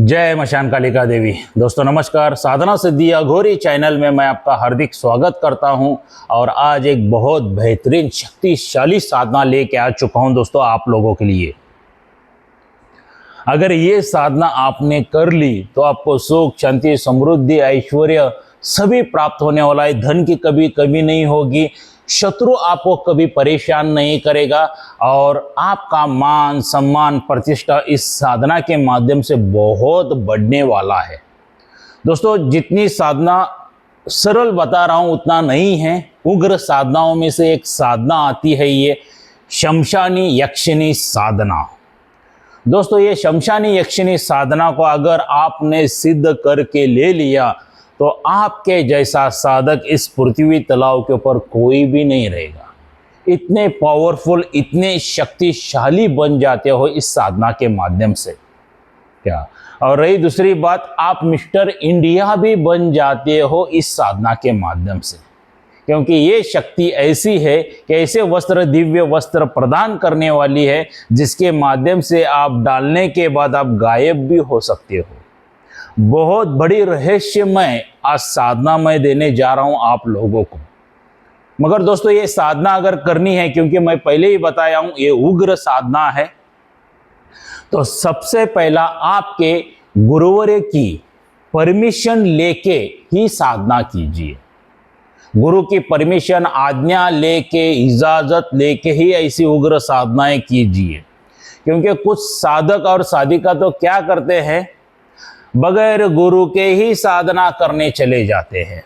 जय मशान कालिका देवी। दोस्तों नमस्कार। साधना सिद्धि अघोरी चैनल में मैं आपका हार्दिक स्वागत करता हूं और आज एक बहुत बेहतरीन शक्तिशाली साधना लेके आ चुका हूं दोस्तों आप लोगों के लिए। अगर ये साधना आपने कर ली तो आपको सुख, शांति, समृद्धि, ऐश्वर्य सभी प्राप्त होने वाला है। धन की कभी कमी नहीं होगी, शत्रु आपको कभी परेशान नहीं करेगा और आपका मान सम्मान प्रतिष्ठा इस साधना के माध्यम से बहुत बढ़ने वाला है। दोस्तों जितनी साधना सरल बता रहा हूं उतना नहीं है। उग्र साधनाओं में से एक साधना आती है ये शमशानी यक्षिणी साधना। दोस्तों ये शमशानी यक्षिणी साधना को अगर आपने सिद्ध करके ले लिया तो आपके जैसा साधक इस पृथ्वी तलाव के ऊपर कोई भी नहीं रहेगा। इतने पावरफुल, इतने शक्तिशाली बन जाते हो इस साधना के माध्यम से। क्या और रही दूसरी बात, आप मिस्टर इंडिया भी बन जाते हो इस साधना के माध्यम से, क्योंकि ये शक्ति ऐसी है कि ऐसे वस्त्र, दिव्य वस्त्र प्रदान करने वाली है जिसके माध्यम से आप डालने के बाद आप गायब भी हो सकते हो। बहुत बड़ी रहस्यमय आज साधना मैं देने जा रहा हूं आप लोगों को। मगर दोस्तों ये साधना अगर करनी है, क्योंकि मैं पहले ही बताया हूं ये उग्र साधना है, तो सबसे पहला आपके गुरुवर की परमिशन लेके ही साधना कीजिए। गुरु की परमिशन, आज्ञा लेके, इजाजत लेके ही ऐसी उग्र साधनाएं कीजिए। क्योंकि कुछ साधक और साधिका तो क्या करते हैं, बगैर गुरु के ही साधना करने चले जाते हैं।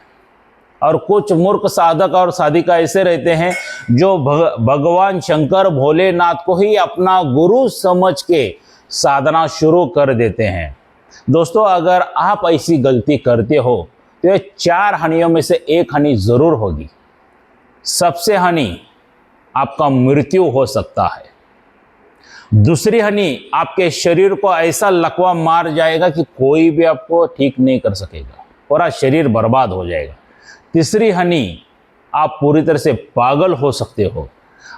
और कुछ मूर्ख साधक और साधिका ऐसे रहते हैं जो भगवान शंकर भोलेनाथ को ही अपना गुरु समझ के साधना शुरू कर देते हैं। दोस्तों अगर आप ऐसी गलती करते हो तो ये 4 हानियों में से एक हानि जरूर होगी। सबसे हानि आपका मृत्यु हो सकता है। दूसरी हानि आपके शरीर को ऐसा लकवा मार जाएगा कि कोई भी आपको ठीक नहीं कर सकेगा, पूरा शरीर बर्बाद हो जाएगा। तीसरी हानि आप पूरी तरह से पागल हो सकते हो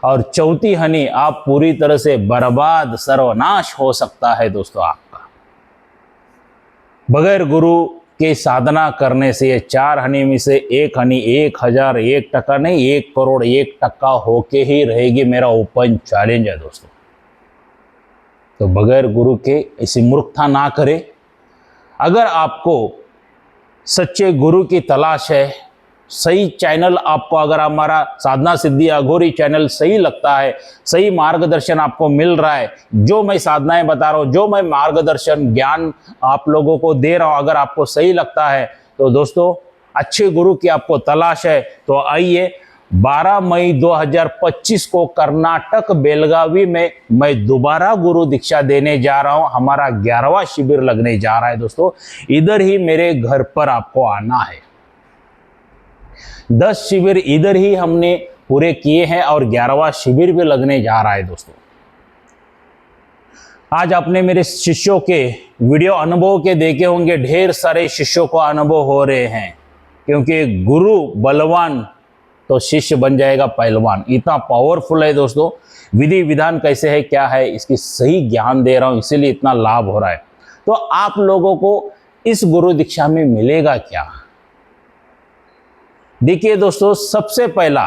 और चौथी हानि आप पूरी तरह से बर्बाद, सर्वनाश हो सकता है। दोस्तों आपका बगैर गुरु के साधना करने से ये 4 हानि में से एक हानि 1000, 1% नहीं 1 करोड़ 1% होके ही रहेगी। मेरा ओपन चैलेंज है दोस्तों। तो बगैर गुरु के ऐसी मूर्खता ना करें। अगर आपको सच्चे गुरु की तलाश है, सही चैनल आपको, अगर हमारा साधना सिद्धि अघोरी चैनल सही लगता है, सही मार्गदर्शन आपको मिल रहा है, जो मैं साधनाएं बता रहा हूँ, जो मैं मार्गदर्शन ज्ञान आप लोगों को दे रहा हूँ, अगर आपको सही लगता है तो दोस्तों अच्छे गुरु की आपको तलाश है तो आइए 12 मई 2025 को कर्नाटक बेलगावी में मैं दोबारा गुरु दीक्षा देने जा रहा हूं। हमारा 11वां शिविर लगने जा रहा है दोस्तों। इधर ही मेरे घर पर आपको आना है। 10 शिविर इधर ही हमने पूरे किए हैं और 11वां शिविर भी लगने जा रहा है दोस्तों। आज आपने मेरे शिष्यों के वीडियो अनुभव के देखे होंगे, ढेर सारे शिष्यों को अनुभव हो रहे हैं, क्योंकि गुरु बलवान तो शिष्य बन जाएगा पहलवान। इतना पावरफुल है दोस्तों। विधि विधान कैसे है, क्या है, इसकी सही ज्ञान दे रहा हूं, इसीलिए इतना लाभ हो रहा है। तो आप लोगों को इस गुरु दीक्षा में मिलेगा क्या? देखिए दोस्तों, सबसे पहला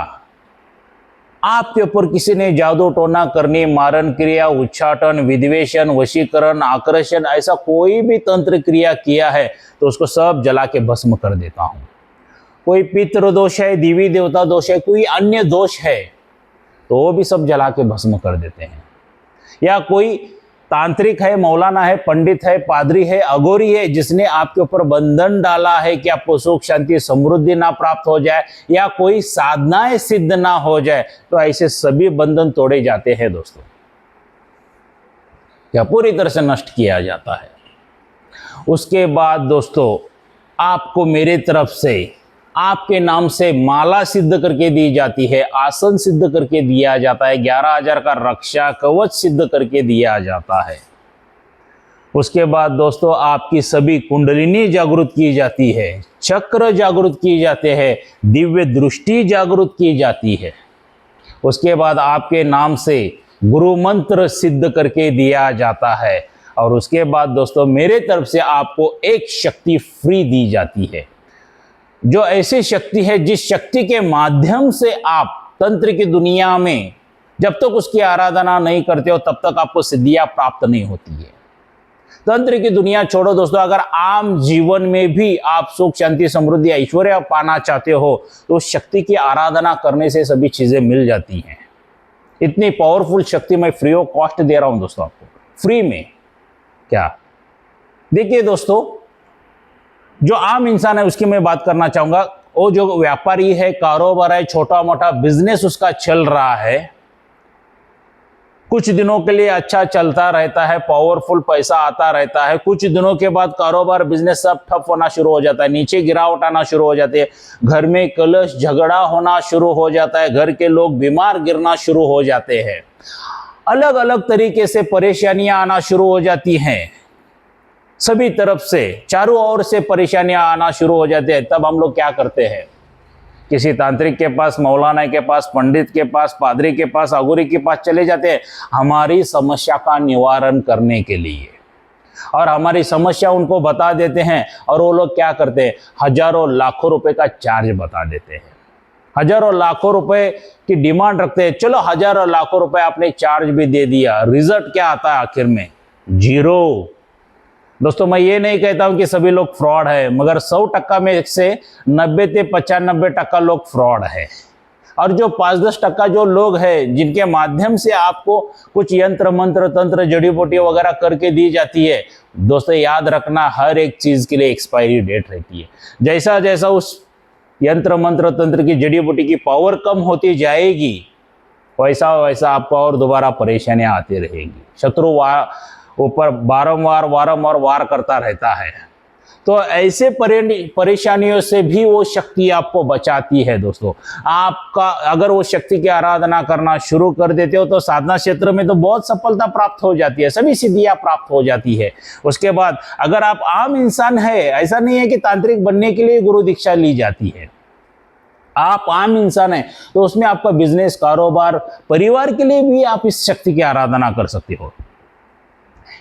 आपके ऊपर किसी ने जादू टोना करनी, मारण क्रिया, उच्चाटन, विद्वेषण, वशीकरण, आकर्षण, ऐसा कोई भी तंत्र क्रिया किया है तो उसको सब जला के भस्म कर देता हूं। कोई पितृ दोष है, देवी देवता दोष है, कोई अन्य दोष है तो वो भी सब जला के भस्म कर देते हैं। या कोई तांत्रिक है, मौलाना है, पंडित है, पादरी है, अघोरी है, जिसने आपके ऊपर बंधन डाला है कि आपको सुख, शांति, समृद्धि ना प्राप्त हो जाए या कोई साधनाएं सिद्ध ना हो जाए, तो ऐसे सभी बंधन तोड़े जाते हैं दोस्तों। या पूरी तरह से नष्ट किया जाता है। उसके बाद दोस्तों आपको मेरे तरफ से आपके नाम से माला सिद्ध करके दी जाती है, आसन सिद्ध करके दिया जाता है, 11,000 का रक्षा कवच सिद्ध करके दिया जाता है। उसके बाद दोस्तों आपकी सभी कुंडलिनी जागृत की जाती है, चक्र जागृत किए जाते हैं, दिव्य दृष्टि जागृत की जाती है। उसके बाद आपके नाम से गुरु मंत्र सिद्ध करके दिया जाता है। और उसके बाद दोस्तों मेरे तरफ से आपको एक शक्ति फ्री दी जाती है, जो ऐसी शक्ति है जिस शक्ति के माध्यम से आप तंत्र की दुनिया में जब तक उसकी आराधना नहीं करते हो तब तक आपको सिद्धियां प्राप्त नहीं होती है। तंत्र की दुनिया छोड़ो दोस्तों, अगर आम जीवन में भी आप सुख शांति समृद्धि ऐश्वर्य पाना चाहते हो तो उस शक्ति की आराधना करने से सभी चीजें मिल जाती हैं। इतनी पावरफुल शक्ति मैं फ्री ऑफ कॉस्ट दे रहा हूं दोस्तों आपको, फ्री में। क्या देखिए दोस्तों, जो आम इंसान है उसकी मैं बात करना चाहूंगा। वो जो व्यापारी है, कारोबार है, छोटा मोटा बिजनेस उसका चल रहा है, कुछ दिनों के लिए अच्छा चलता रहता है, पावरफुल पैसा आता रहता है। कुछ दिनों के बाद कारोबार बिजनेस सब ठप होना शुरू हो जाता है, नीचे गिरावट आना शुरू हो जाती है, घर में कलश झगड़ा होना शुरू हो जाता है, घर के लोग बीमार गिरना शुरू हो जाते हैं, अलग अलग तरीके से परेशानियां आना शुरू हो जाती हैं, सभी तरफ से चारों ओर से परेशानियां आना शुरू हो जाती है। तब हम लोग क्या करते हैं, किसी तांत्रिक के पास, मौलाना के पास, पंडित के पास, पादरी के पास, अघोरी के पास चले जाते हैं हमारी समस्या का निवारण करने के लिए, और हमारी समस्या उनको बता देते हैं। और वो लोग क्या करते हैं, हजारों लाखों रुपए का चार्ज बता देते हैं, हजारों लाखों रुपए की डिमांड रखते हैं। चलो हजारों लाखों रुपए आपने चार्ज भी दे दिया, रिजल्ट क्या आता है आखिर में, जीरो। दोस्तों मैं ये नहीं कहता हूं कि सभी लोग फ्रॉड है, मगर 100% में से 90 से 95% लोग फ्रॉड है। और जो 5-10% जो लोग हैं जिनके माध्यम से आपको कुछ यंत्र मंत्र तंत्र जड़ी बूटी वगैरह करके दी जाती है, दोस्तों याद रखना हर एक चीज के लिए एक्सपायरी डेट रहती है। जैसा जैसा उस यंत्र मंत्र तंत्र की जड़ी बूटी की पावर कम होती जाएगी वैसा वैसा आपको और दोबारा परेशानियां आती रहेगी। शत्रु ऊपर बारंबार वार करता रहता है। तो ऐसे परेशानियों से भी वो शक्ति आपको बचाती है। दोस्तों आपका अगर वो शक्ति की आराधना करना शुरू कर देते हो तो साधना क्षेत्र में तो बहुत सफलता प्राप्त हो जाती है, सभी सिद्धियां प्राप्त हो जाती है। उसके बाद अगर आप आम इंसान है, ऐसा नहीं है कि तांत्रिक बनने के लिए गुरु दीक्षा ली जाती है, आप आम इंसान है तो उसमें आपका बिजनेस, कारोबार, परिवार के लिए भी आप इस शक्ति की आराधना कर सकते हो।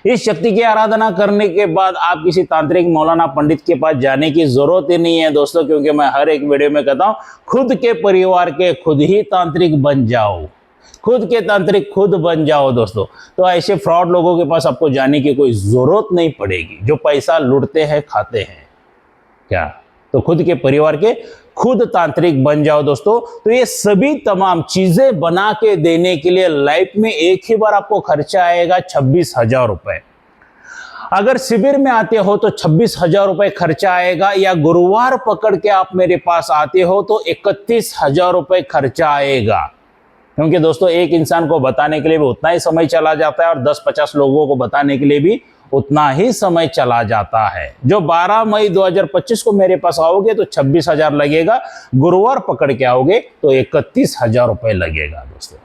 इस शक्ति की आराधना करने के बाद आप किसी तांत्रिक, मौलाना, पंडित के पास जाने की जरूरत ही नहीं है दोस्तों, क्योंकि मैं हर एक वीडियो में कहता हूं खुद के परिवार के खुद ही तांत्रिक बन जाओ, खुद के तांत्रिक खुद बन जाओ दोस्तों। तो ऐसे फ्रॉड लोगों के पास आपको जाने की कोई जरूरत नहीं पड़ेगी, जो पैसा लूटते हैं, खाते हैं। क्या तो खुद के परिवार के खुद तांत्रिक बन जाओ दोस्तों। तो ये सभी तमाम चीजें बना के देने के लिए लाइफ में एक ही बार आपको खर्चा आएगा 26,000 रुपए। अगर शिविर में आते हो तो 26,000 रुपए खर्चा आएगा, या गुरुवार पकड़ के आप मेरे पास आते हो तो 31,000 रुपए खर्चा आएगा। क्योंकि दोस्तों एक इंसान को बताने के लिए भी उतना ही समय चला जाता है और 10-50 लोगों को बताने के लिए भी उतना ही समय चला जाता है। जो 12 मई 2025 को मेरे पास आओगे तो 26,000 लगेगा, गुरुवार पकड़ के आओगे तो 31,000 रुपए लगेगा दोस्तों।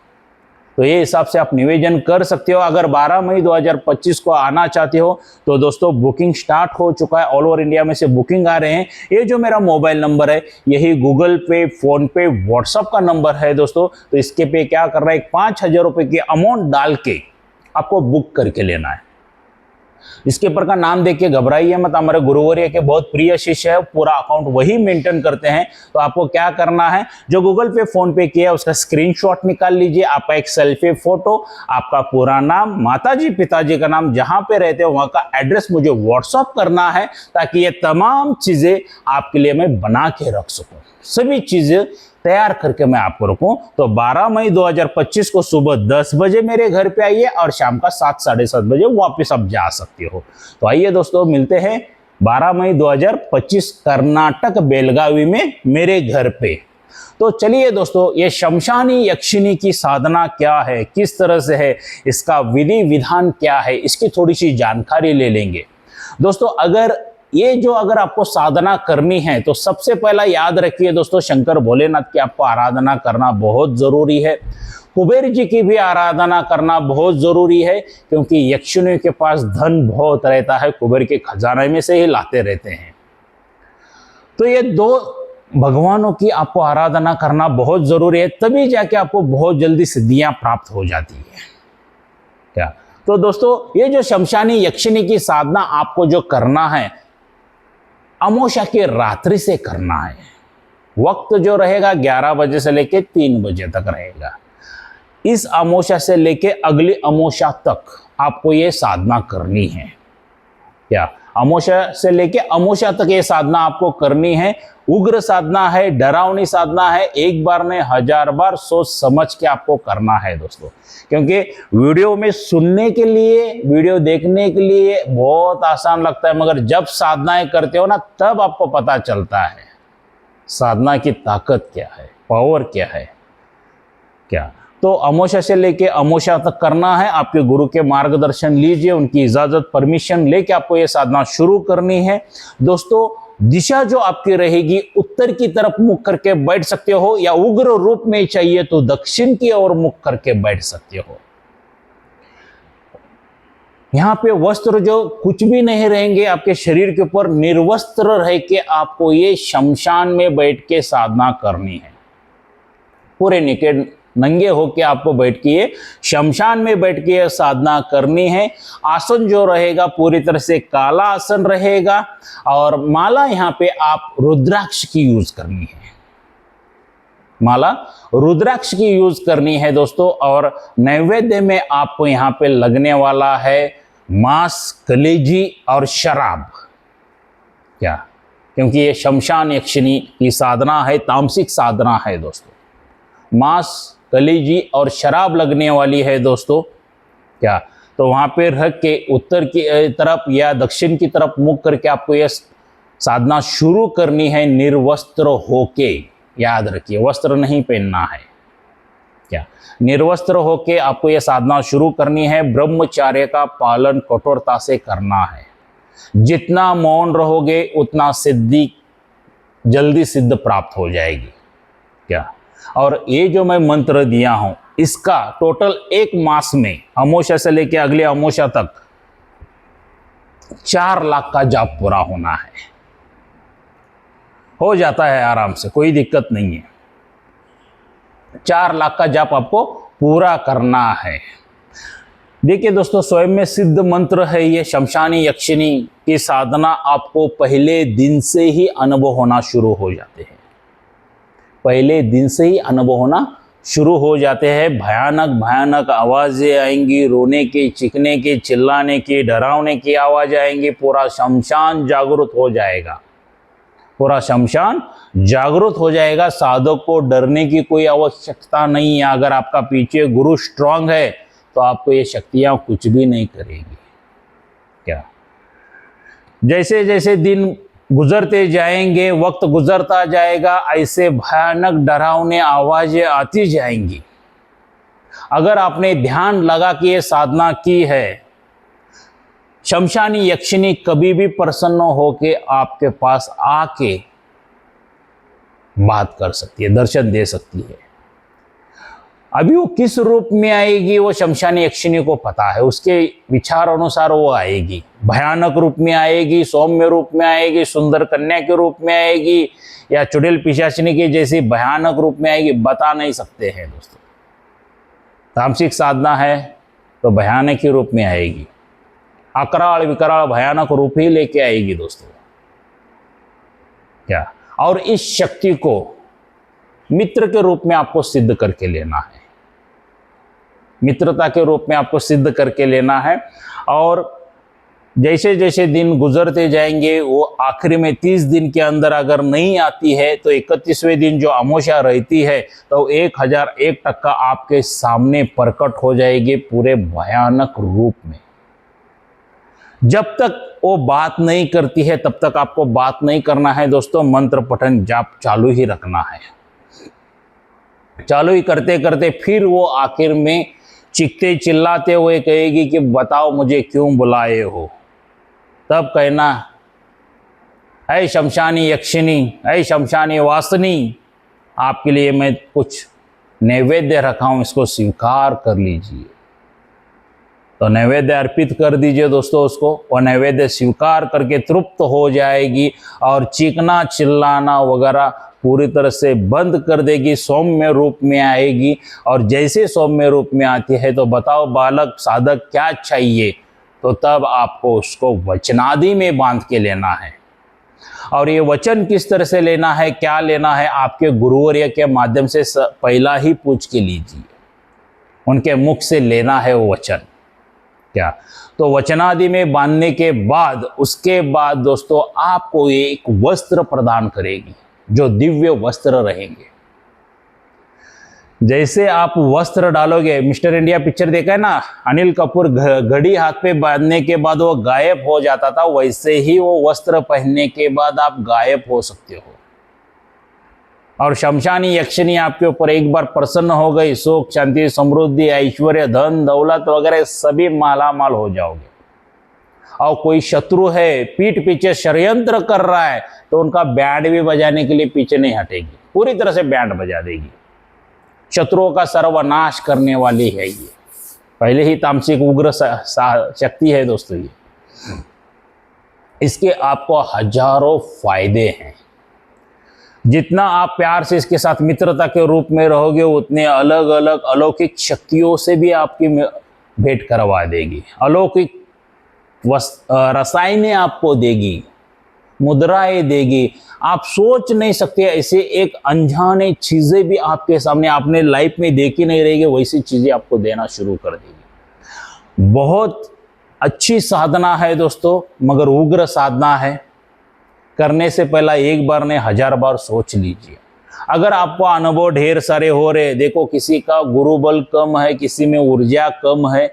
तो ये हिसाब से आप निवेदन कर सकते हो। अगर 12 मई 2025 को आना चाहते हो तो दोस्तों बुकिंग स्टार्ट हो चुका है, ऑल ओवर इंडिया में से बुकिंग आ रहे हैं। ये जो मेरा मोबाइल नंबर है यही गूगल पे, फोन पे, व्हाट्सएप का नंबर है दोस्तों। तो इसके पे क्या करना है, 5,000 रुपए की अमाउंट डाल के आपको बुक करके लेना है। इसके ऊपर का नाम देख के घबराइए मत, हमारे गुरुवर्य के बहुत प्रिय शिष्य है, पूरा अकाउंट वही मेंटेन करते हैं। तो आपको क्या करना है, जो गूगल पे, फोन पे किया उसका स्क्रीनशॉट निकाल लीजिए, आपका एक सेल्फी फोटो, आपका पूरा नाम, माताजी पिताजी का नाम, जहां पे रहते हो वहां का एड्रेस मुझे व्हाट्सअप करना है, ताकि ये तमाम चीजें आपके लिए मैं बना के रख सकूं, सभी चीजें तैयार करके मैं आपको रखूं। तो 12 मई 2025 को सुबह 10 बजे मेरे घर पे आइए और शाम का 7-7:30 बजे वापस आप जा सकते हो। तो आइए दोस्तों मिलते हैं 12 मई 2025 कर्नाटक बेलगावी में मेरे घर पे। तो चलिए दोस्तों, ये शमशानी यक्षिणी की साधना क्या है, किस तरह से है, इसका विधि विधान क्या है, इसकी थोड़ी सी जानकारी ले लेंगे दोस्तों। अगर आपको साधना करनी है तो सबसे पहला याद रखिए दोस्तों, शंकर भोलेनाथ की आपको आराधना करना बहुत जरूरी है। कुबेर जी की भी आराधना करना बहुत जरूरी है, क्योंकि यक्षिणियों के पास धन बहुत रहता है, कुबेर के खजाने में से ही लाते रहते हैं। तो ये दो भगवानों की आपको आराधना करना बहुत जरूरी है, तभी जाके आपको बहुत जल्दी सिद्धियां प्राप्त हो जाती है। क्या तो तो दोस्तों ये जो शमशानी यक्षिणी की साधना आपको जो करना है, अमावस्या की रात्रि से करना है। वक्त जो रहेगा 11 बजे से लेके 3 बजे तक रहेगा। इस अमावस्या से लेके अगली अमावस्या तक आपको ये साधना करनी है। क्या अमावस्या से लेके अमावस्या तक ये साधना आपको करनी है। उग्र साधना है, डरावनी साधना है। एक बार नहीं 1000 बार सोच समझ के आपको करना है दोस्तों, क्योंकि वीडियो में सुनने के लिए, वीडियो देखने के लिए बहुत आसान लगता है, मगर जब साधनाएं करते हो ना तब आपको पता चलता है साधना की ताकत क्या है, पावर क्या है। क्या तो अमावस्या से लेके अमावस्या तक करना है। आपके गुरु के मार्गदर्शन लीजिए, उनकी इजाजत परमिशन लेके आपको ये साधना शुरू करनी है। दोस्तों दिशा जो आपकी रहेगी, उत्तर की तरफ मुख करके बैठ सकते हो, या उग्र रूप में चाहिए तो दक्षिण की ओर मुख करके बैठ सकते हो। यहां पे वस्त्र जो कुछ भी नहीं रहेंगे आपके शरीर के ऊपर, निर्वस्त्र रह के आपको ये शमशान में बैठ के साधना करनी है। पूरे निकेड नंगे होके आपको बैठ के शमशान में बैठ के साधना करनी है। आसन जो रहेगा पूरी तरह से काला आसन रहेगा, और माला यहाँ पे आप रुद्राक्ष की यूज करनी है। माला रुद्राक्ष की यूज करनी है दोस्तों। और नैवेद्य में आपको यहाँ पे लगने वाला है मांस, कलेजी और शराब। क्या, क्योंकि ये शमशान यक्षिणी की साधना है, तामसिक साधना है दोस्तों। मांस, कलेजी और शराब लगने वाली है दोस्तों। क्या तो वहां पे रख के उत्तर की तरफ या दक्षिण की तरफ मुख करके आपको यह साधना शुरू करनी है, निर्वस्त्र होके। याद रखिए, वस्त्र नहीं पहनना है। क्या निर्वस्त्र होके आपको यह साधना शुरू करनी है। ब्रह्मचर्य का पालन कठोरता से करना है। जितना मौन रहोगे उतना सिद्धि जल्दी सिद्ध प्राप्त हो जाएगी। क्या और ये जो मैं मंत्र दिया हूं, इसका टोटल 1 मास में, अमावस्या से लेकर अगले अमावस्या तक 4 लाख का जाप पूरा होना है। हो जाता है आराम से, कोई दिक्कत नहीं है। 4 लाख का जाप आपको पूरा करना है। देखिए दोस्तों, स्वयं में सिद्ध मंत्र है ये शमशानी यक्षिणी की साधना। आपको पहले दिन से ही अनुभव होना शुरू हो जाते हैं। पहले दिन से ही अनुभव होना शुरू हो जाते हैं। भयानक भयानक आवाज़ें आएंगी, रोने की, चीखने की, चिल्लाने की, डरावने की आवाज़ आएंगी। पूरा शमशान जागृत हो जाएगा। पूरा शमशान जागृत हो जाएगा। साधक को डरने की कोई आवश्यकता नहीं है। अगर आपका पीछे गुरु स्ट्रांग है तो आपको ये शक्तियाँ कुछ भी नहीं करेगी। क्या जैसे जैसे दिन गुजरते जाएंगे, वक्त गुजरता जाएगा, ऐसे भयानक डरावने आवाजें आती जाएंगी। अगर आपने ध्यान लगा के ये साधना की है, शमशानी यक्षिणी कभी भी प्रसन्न होके आपके पास आके बात कर सकती है, दर्शन दे सकती है। अभी वो किस रूप में आएगी वो शमशानी यक्षिणी को पता है। उसके विचार अनुसार वो आएगी। भयानक रूप में आएगी, सौम्य रूप में आएगी, सुंदर कन्या के रूप में आएगी, या चुड़ैल पिशाचिनी के जैसी भयानक रूप में आएगी, बता नहीं सकते हैं दोस्तों। तामसिक साधना है तो भयानक ही रूप में आएगी। अकराल विकराल भयानक रूप ही लेके आएगी दोस्तों। क्या और इस शक्ति को मित्र के रूप में आपको सिद्ध करके लेना है। मित्रता के रूप में आपको सिद्ध करके लेना है। और जैसे जैसे दिन गुजरते जाएंगे, वो आखिरी में 30 दिन के अंदर अगर नहीं आती है तो 31वें दिन जो अमावस्या रहती है तो 1001% आपके सामने प्रकट हो जाएगी पूरे भयानक रूप में। जब तक वो बात नहीं करती है तब तक आपको बात नहीं करना है दोस्तों। मंत्र पठन जाप चालू ही रखना है। चालू ही करते करते फिर वो आखिर में चीखते चिल्लाते हुए कहेगी कि बताओ मुझे क्यों बुलाए हो। तब कहना, ऐ शमशानी यक्षिणी, ऐ शमशानी वासनी, आपके लिए मैं कुछ नैवेद्य रखा हूं, इसको स्वीकार कर लीजिए। तो नैवेद्य अर्पित कर दीजिए दोस्तों उसको। और नैवेद्य स्वीकार करके तृप्त हो जाएगी और चीखना चिल्लाना वगैरह पूरी तरह से बंद कर देगी, सौम्य रूप में आएगी। और जैसे सौम्य रूप में आती है तो बताओ बालक साधक क्या चाहिए, तो तब आपको उसको वचनादि में बांध के लेना है। और ये वचन किस तरह से लेना है, क्या लेना है, आपके गुरुवर्य के माध्यम से पहला ही पूछ के लीजिए, उनके मुख से लेना है वो वचन। क्या तो वचनादि में बांधने के बाद, उसके बाद दोस्तों आपको एक वस्त्र प्रदान करेगी, जो दिव्य वस्त्र रहेंगे। जैसे आप वस्त्र डालोगे, मिस्टर इंडिया पिक्चर देखा है ना, अनिल कपूर घड़ी हाथ पे बांधने के बाद वो गायब हो जाता था, वैसे ही वो वस्त्र पहनने के बाद आप गायब हो सकते हो। और शमशानी यक्षिणी आपके ऊपर एक बार प्रसन्न हो गई, सुख शांति समृद्धि ऐश्वर्य धन दौलत वगैरह सभी मालामाल हो जाओगे। और कोई शत्रु है, पीठ पीछे षड्यंत्र कर रहा है, तो उनका बैंड भी बजाने के लिए पीछे नहीं हटेगी, पूरी तरह से बैंड बजा देगी। शत्रुओं का सर्वनाश करने वाली है ये, पहले ही तामसिक उग्र शक्ति है दोस्तों ये। इसके आपको हजारों फायदे हैं। जितना आप प्यार से इसके साथ मित्रता के रूप में रहोगे, उतने अलग अलग अलौकिक शक्तियों से भी आपकी भेंट करवा देगी। अलौकिक रसायनें आपको देगी, मुद्राएं देगी। आप सोच नहीं सकते ऐसे एक अनजाने चीजें भी आपके सामने, आपने लाइफ में देखी नहीं रहेगी, वैसी चीजें आपको देना शुरू कर देगी। बहुत अच्छी साधना है दोस्तों, मगर उग्र साधना है। करने से पहला एक बार नहीं 1000 बार सोच लीजिए। अगर आपको अनुभव ढेर सारे हो रहे, देखो किसी का गुरु बल कम है, किसी में ऊर्जा कम है,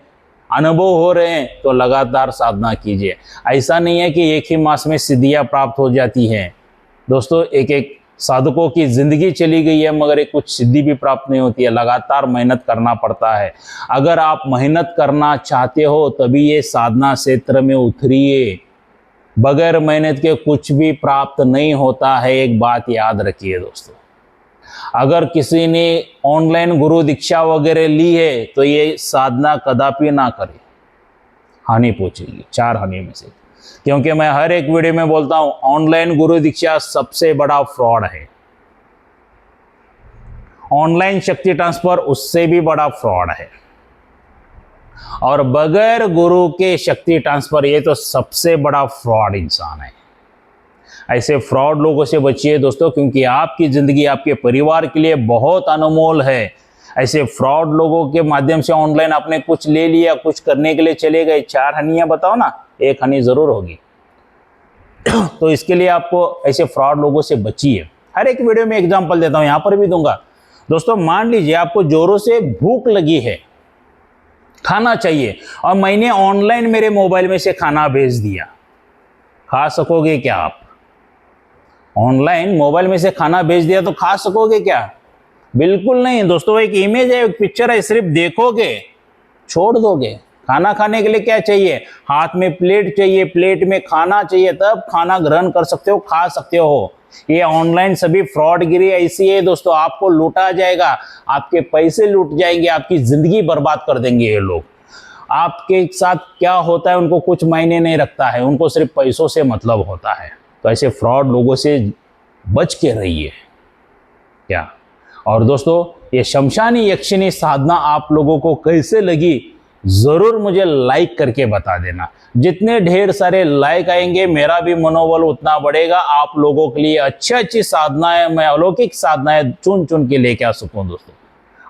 अनुभव हो रहे हैं, तो लगातार साधना कीजिए। ऐसा नहीं है कि एक ही मास में सिद्धियां प्राप्त हो जाती हैं दोस्तों। एक एक साधकों की जिंदगी चली गई है, मगर एक कुछ सिद्धि भी प्राप्त नहीं होती है। लगातार मेहनत करना पड़ता है। अगर आप मेहनत करना चाहते हो तभी ये साधना क्षेत्र में उतरिए। बगैर मेहनत के कुछ भी प्राप्त नहीं होता है, एक बात याद रखिए दोस्तों। अगर किसी ने ऑनलाइन गुरु दीक्षा वगैरह ली है तो ये साधना कदापि ना करे, हानि पहुंचेगी, 4 हानि में से। क्योंकि मैं हर एक वीडियो में बोलता हूं, ऑनलाइन गुरु दीक्षा सबसे बड़ा फ्रॉड है। ऑनलाइन शक्ति ट्रांसफर उससे भी बड़ा फ्रॉड है। और बगैर गुरु के शक्ति ट्रांसफर, ये तो सबसे बड़ा फ्रॉड इंसान है। ऐसे फ्रॉड लोगों से बचिए दोस्तों, क्योंकि आपकी जिंदगी आपके परिवार के लिए बहुत अनमोल है। ऐसे फ्रॉड लोगों के माध्यम से ऑनलाइन आपने कुछ ले लिया, कुछ करने के लिए चले गए, 4 हानियां बताओ ना, 1 हानि जरूर होगी। तो इसके लिए आपको ऐसे फ्रॉड लोगों से बचिए। हर एक वीडियो में एग्जांपल देता हूं, यहां पर भी दूंगा दोस्तों। मान लीजिए आपको जोरों से भूख लगी है, खाना चाहिए, और मैंने ऑनलाइन मेरे मोबाइल में से खाना भेज दिया, खा सकोगे क्या आप? ऑनलाइन मोबाइल में से खाना भेज दिया तो खा सकोगे क्या? बिल्कुल नहीं दोस्तों। एक इमेज है, एक पिक्चर है, सिर्फ देखोगे, छोड़ दोगे। खाना खाने के लिए क्या चाहिए? हाथ में प्लेट चाहिए, प्लेट में खाना चाहिए, तब खाना ग्रहण कर सकते हो, खा सकते हो। ये ऑनलाइन सभी फ्रॉडगिरी ऐसी है दोस्तों, आपको लूटा जाएगा, आपके पैसे लूट जाएंगे, आपकी जिंदगी बर्बाद कर देंगे ये लोग। आपके साथ क्या होता है उनको कुछ मायने नहीं रखता है, उनको सिर्फ पैसों से मतलब होता है। तो ऐसे फ्रॉड लोगों से बच के रहिए क्या। और दोस्तों, ये शमशानी यक्षिणी साधना आप लोगों को कैसे लगी जरूर मुझे लाइक करके बता देना। जितने ढेर सारे लाइक आएंगे मेरा भी मनोबल उतना बढ़ेगा। आप लोगों के लिए अच्छी अच्छी साधनाएं, मैं अलौकिक साधनाएं चुन चुन के लेके आ सकूं दोस्तों,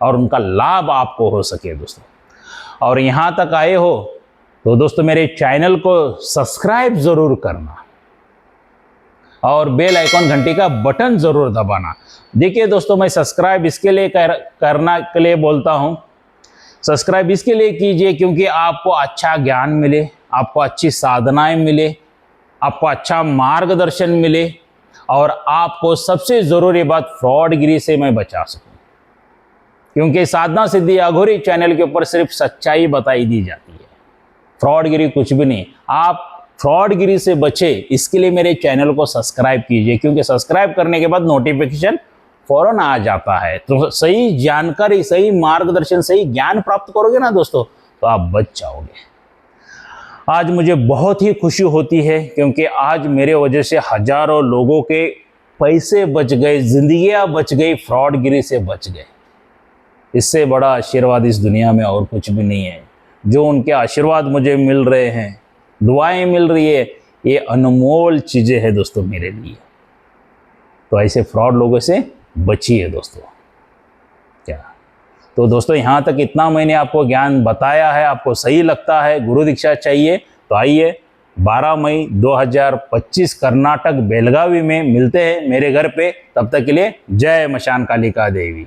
और उनका लाभ आपको हो सके दोस्तों। और यहाँ तक आए हो तो दोस्तों मेरे चैनल को सब्सक्राइब जरूर करना और बेल आइकॉन घंटी का बटन जरूर दबाना। देखिए दोस्तों, मैं सब्सक्राइब इसके लिए करना के लिए बोलता हूं। सब्सक्राइब इसके लिए कीजिए क्योंकि आपको अच्छा ज्ञान मिले, आपको अच्छी साधनाएं मिले, आपको अच्छा मार्गदर्शन मिले, और आपको सबसे जरूरी बात फ्रॉडगिरी से मैं बचा सकूं। क्योंकि साधना सिद्धि अघोरी चैनल के ऊपर सिर्फ सच्चाई बताई दी जाती है, फ्रॉडगिरी कुछ भी नहीं। आप फ्रॉडगिरी से बचे इसके लिए मेरे चैनल को सब्सक्राइब कीजिए, क्योंकि सब्सक्राइब करने के बाद नोटिफिकेशन फौरन आ जाता है। तो सही जानकारी, सही मार्गदर्शन, सही ज्ञान प्राप्त करोगे ना दोस्तों, तो आप बच जाओगे। आज मुझे बहुत ही खुशी होती है क्योंकि आज मेरे वजह से हजारों लोगों के पैसे बच गए, जिंदगियां बच गई, फ्रॉडगिरी से बच गए। इससे बड़ा आशीर्वाद इस दुनिया में और कुछ भी नहीं है। जो उनके आशीर्वाद मुझे मिल रहे हैं, दुआएं मिल रही है, ये अनमोल चीज़ें हैं दोस्तों मेरे लिए। तो ऐसे फ्रॉड लोगों से बचिए दोस्तों। क्या तो दोस्तों, यहाँ तक इतना मैंने आपको ज्ञान बताया है, आपको सही लगता है, गुरु दीक्षा चाहिए तो आइए 12 मई 2025 कर्नाटक बेलगावी में मिलते हैं मेरे घर पे। तब तक के लिए जय मशान कालिका देवी।